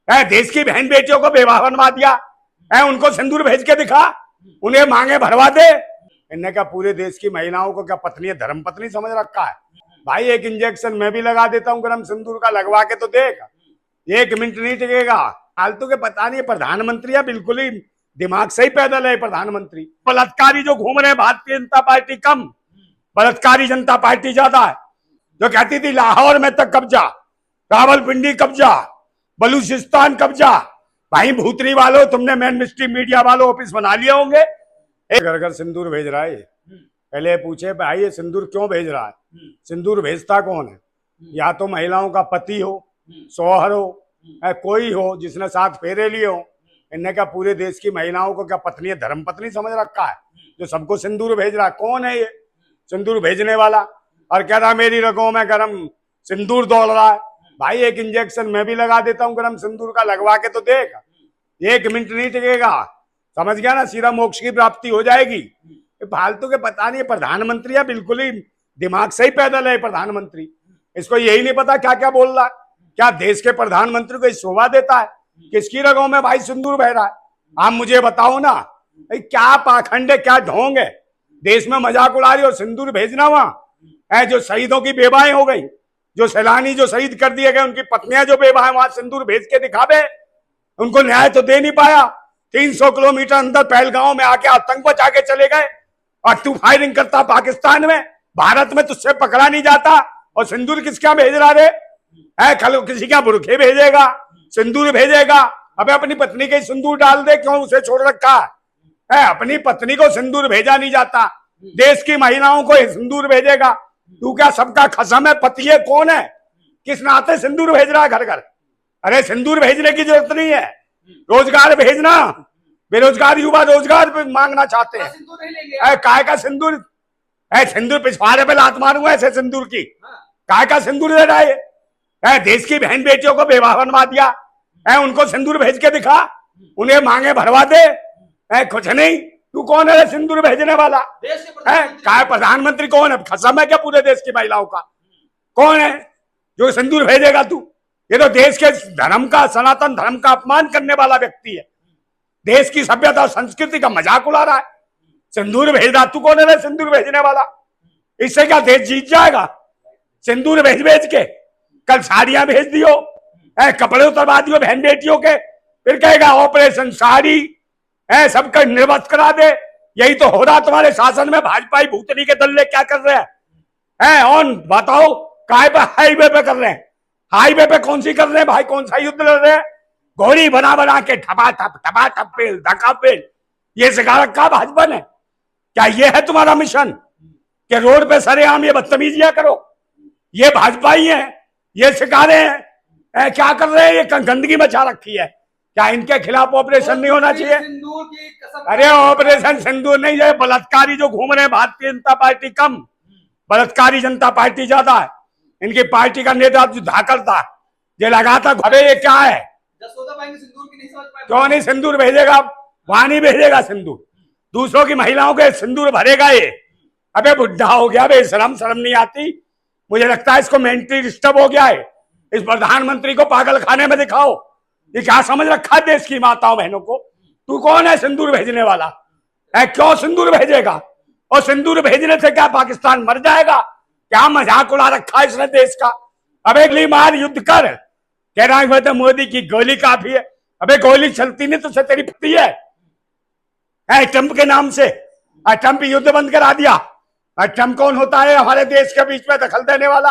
देश की बहन बेटियों को बेवाह बनवा दिया है, उनको सिंदूर भेज के दिखा, उन्हें मांगे भरवा दे। इनने क्या पूरे देश की महिलाओं को क्या पत्नी धर्म पत्नी समझ रखा है? भाई एक इंजेक्शन मैं भी लगा देता हूँ गरम सिंदूर का, लगवा के तो देख, 1 मिनट नहीं टिकेगा। फालतू के पता नहीं, प्रधानमंत्री है बिल्कुल ही दिमाग से ही पैदल है प्रधानमंत्री। बलात्कारी जो घूम रहे हैं, भारतीय जनता पार्टी कम, बलात्कारी जनता पार्टी ज्यादा है। जो कहती थी लाहौर में तक कब्जा, रावलपिंडी कब्जा, बलूचिस्तान कब्जा। भाई भूतरी वालों, तुमने मेन मिस्ट्री मीडिया वालों ऑफिस बना लिए होंगे। घर घर सिंदूर भेज रहा है, पहले पूछे भाई ये सिंदूर क्यों भेज रहा है? सिंदूर भेजता कौन है? या तो महिलाओं का पति हो, शौहर हो, कोई हो जिसने 7 फेरे लिए हो। इनने क्या पूरे देश की महिलाओं को क्या पत्नी धर्म पत्नी समझ रखा है जो सबको सिंदूर भेज रहा है? कौन है ये सिंदूर भेजने वाला? और कह रहा मेरी रगों में गरम सिंदूर दौड़ रहा है। भाई एक इंजेक्शन मैं भी लगा देता हूँ गरम सिंदूर का, लगवा के तो देख, 1 मिनट नहीं टिकेगा। समझ गया ना? सीधा मोक्ष की प्राप्ति हो जाएगी। फालतू के पता नहीं, प्रधानमंत्री है बिल्कुल ही दिमाग से ही पैदल है प्रधानमंत्री। इसको यही नहीं पता क्या क्या बोल रहा है। क्या देश के प्रधानमंत्री को शोभा देता है? किसकी रगों में भाई सिंदूर बह रहा है? आप मुझे बताओ ना, क्या पाखंड है, क्या ढोंग है? देश में मजाक उड़ा रही हो, सिंदूर भेजना वहां जो शहीदों की बेवाएं हो गई, जो सैलानी जो शहीद कर दिए गए, उनकी पत्नियां जो बेवाएं, वहां सिंदूर भेज के दिखावे। उनको न्याय तो दे नहीं पाया। 300 किलोमीटर अंदर पहलगांव में आके आतंक बचा के चले गए, और तू फायरिंग करता पाकिस्तान में, भारत में तुझसे पकड़ा नहीं जाता। और सिंदूर किसका भेज रहा रे? कल किसी का बुरखे भेजेगा, सिंदूर भेजेगा। अबे अपनी पत्नी के सिंदूर डाल दे, क्यों उसे छोड़ रखा है? अपनी पत्नी को सिंदूर भेजा नहीं जाता, देश की महिलाओं को सिंदूर भेजेगा। तू क्या सबका खसम है? पति है कौन है? किस नाते सिंदूर भेज रहा है घर घर? अरे सिंदूर भेजने की जरूरत नहीं है, रोजगार भेजना। बेरोजगार युवा रोजगार मांगना चाहते हैं। काय का सिंदूर? सिंदूर पिछवाड़े पे लात मारूंगा ऐसे सिंदूर की। काय का सिंदूर दे रहा है? देश की बहन बेटियों को बेवाह बनवा दिया है, उनको सिंदूर भेज के दिखा, उन्हें मांगे भरवा दे। कुछ नहीं। तू कौन है सिंदूर भेजने वाला? काय प्रधानमंत्री कौन है? खसम है क्या पूरे देश की महिलाओं का? कौन है जो सिंदूर भेजेगा? तू ये तो देश के धर्म का, सनातन धर्म का अपमान करने वाला व्यक्ति है। देश की सभ्यता और संस्कृति का मजाक उड़ा रहा है। सिंदूर भेज रहा, तू कौन है सिंदूर भेजने वाला? इससे क्या देश जीत जाएगा? सिंदूर भेज भेज के कल साड़ियां भेज दियो, कपड़े उतरवा दियो बहन बेटियों के, फिर कहेगा ऑपरेशन साड़ी सबका निर्वस्त करा दे। यही तो हो रहा तुम्हारे शासन में। भाजपाई भूतनी के दल्ले क्या कर रहे हैं? ऑन बताओ, काय पे हाईवे पे कर रहे हैं? हाईवे पे कौन सी कर रहे हैं भाई? कौन सा युद्ध लड़ रहे हैं? घोड़ी बना बना के ठपा ठप पेल धक्का पेल, ये सिखा रखा भाजपा ने। क्या ये है तुम्हारा मिशन कि रोड पे सरेआम ये बदतमीजियां करो? ये भाजपा ही है, ये सिखा रहे हैं। क्या कर रहे हैं? ये गंदगी मचा रखी है। क्या इनके खिलाफ ऑपरेशन नहीं होना चाहिए? अरे ऑपरेशन सिंदूर नहीं है। बलात्कारी जो घूम रहे हैं, भारतीय जनता पार्टी कम, बलात्कारी जनता पार्टी ज्यादा है। इनकी पार्टी का नेता जो धाकड़ था, ये लगा था। अरे ये क्या है? क्यों नहीं सिंदूर भेजेगा? वहां नहीं भेजेगा सिंदूर, दूसरों की महिलाओं के सिंदूर भरेगा ये। अबे बुढ़ा हो गया बे, शर्म नहीं आती? मुझे लगता है इसको मेंटली डिस्टर्ब हो गया है। इस प्रधानमंत्री को पागल खाने में दिखाओ। ये क्या समझ रखा है देश की माताओं बहनों को? तू कौन है सिंदूर भेजने वाला? क्यों सिंदूर भेजेगा? और सिंदूर भेजने से क्या पाकिस्तान मर जाएगा? क्या मजाक उड़ा रखा है इसने देश का? अब अगली बार युद्ध कर। कह रहा है तो मोदी की गोली काफी है। अबे गोली चलती नहीं तो तेरी पति है ट्रंप के नाम से। ट्रंप युद्ध बंद करा दिया। ट्रंप कौन होता है हमारे देश के बीच में दखल देने वाला?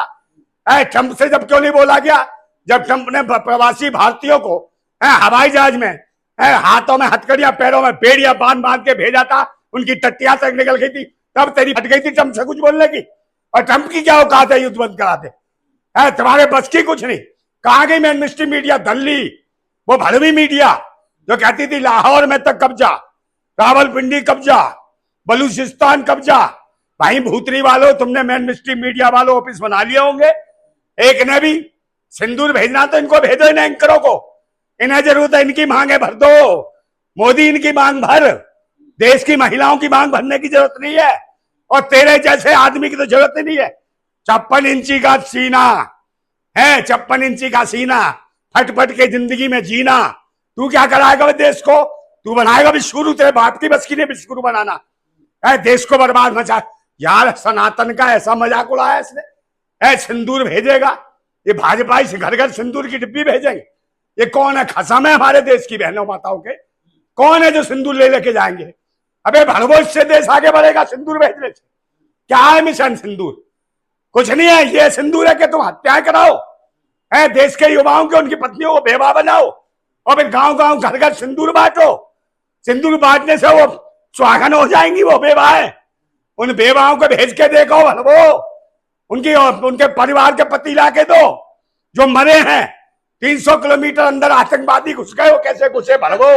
ट्रंप से जब क्यों नहीं बोला गया? जब ट्रंप ने प्रवासी भारतीयों को हवाई जहाज में हाथों में हथकड़ियां, पैरों में बेड़ियां बांध के भेजा था, उनकी टट्टियां तक निकल गई थी, तब तेरी हट गई थी ट्रंप से कुछ बोलने की। और ट्रंप की क्या औकात है युद्ध बंद करा दे? तुम्हारे बस की कुछ नहीं। कहां गई मेन मिस्ट्री मीडिया दल्ली, वो भड़वी मीडिया जो कहती थी लाहौर में तक कब्जा, रावलपिंडी कब्जा, बलूचिस्तान कब्जा। भाई भूतरी वालों, तुमने मेन मिस्ट्री मीडिया वालों ऑफिस बना लिए होंगे। एक ने भी सिंदूर भेजना तो इनको भेजो, इन एंकरों को। इन्हें जरूरत है, इनकी मांगे भर दो। मोदी इनकी मांग भर, देश की महिलाओं की मांग भरने की जरूरत नहीं है। और तेरे जैसे आदमी की तो जरूरत ही नहीं है। 56 इंची का सीना है, 56 इंची का सीना। फटफट के जिंदगी में जीना। तू क्या कराएगा वे देश को? तू बनाएगा विश्वगुरु? तेरे बाप की बस की नहीं विश्वगुरु बनाना है। देश को बर्बाद मचा यार। सनातन का ऐसा मजाक उड़ाया इसने। सिंदूर भेजेगा ये भाजपा से, घर घर सिंदूर की डिब्बी भेजेंगे। ये कौन है? खसम है हमारे देश की बहनों माताओं के? कौन है जो सिंदूर ले लेके जाएंगे? अबे भड़वो, इससे देश आगे बढ़ेगा सिंदूर भेजने से? क्या है मिशन सिंदूर? कुछ नहीं है। ये सिंदूर है कि तुम हत्याएं कराओ है देश के युवाओं के, उनकी पत्नियों को बेवा बनाओ और फिर गांव गांव घर घर सिंदूर बांटो। सिंदूर बांटने से वो सुहागन हो जाएंगी वो बेवाएं। उन बेवाओं को भेज के देखो भड़वो, उनके परिवार के पति ला के दो जो मरे हैं। 300 किलोमीटर अंदर आतंकवादी घुस गए, वो कैसे घुसे भड़वो?